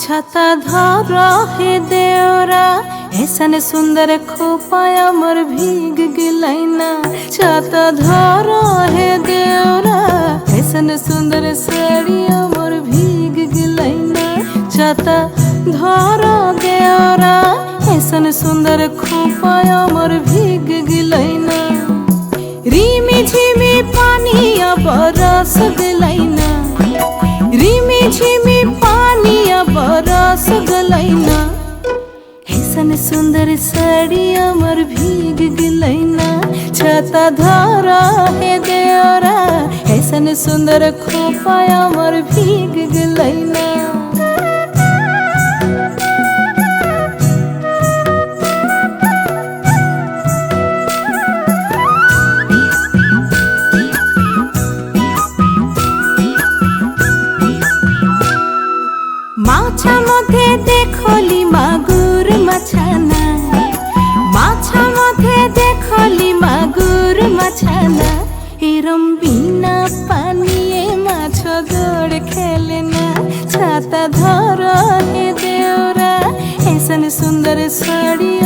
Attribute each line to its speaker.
Speaker 1: छाता धर हे देवरा ऐसन सुंदर खोपाया मोर भीग गिलैना। छाता धर हे देवरा ऐसन सुंदर साड़िया मोर भीग गिलैना। छाता धर देवरा ऐसन सुंदर खोपाया मोर भीग गिलैना। रिमी झिमी पानिया बरस गिलैना। रिमी झिमी पानिया बरस गलैना। ऐसन सुंदर साड़िया मोर भीग गिलैना। छाता धरा हे देवरा ऐसन सुंदर खोपाया मोर भीग गिलैना। माछा मध्य देखली मागुर माछाना। माछा मध्य देखली मागुर माछाना। एरम बिना पानिए माछ जोड़ खेलना। छाता धर हे देवरा ऐसन सुंदर साड़ी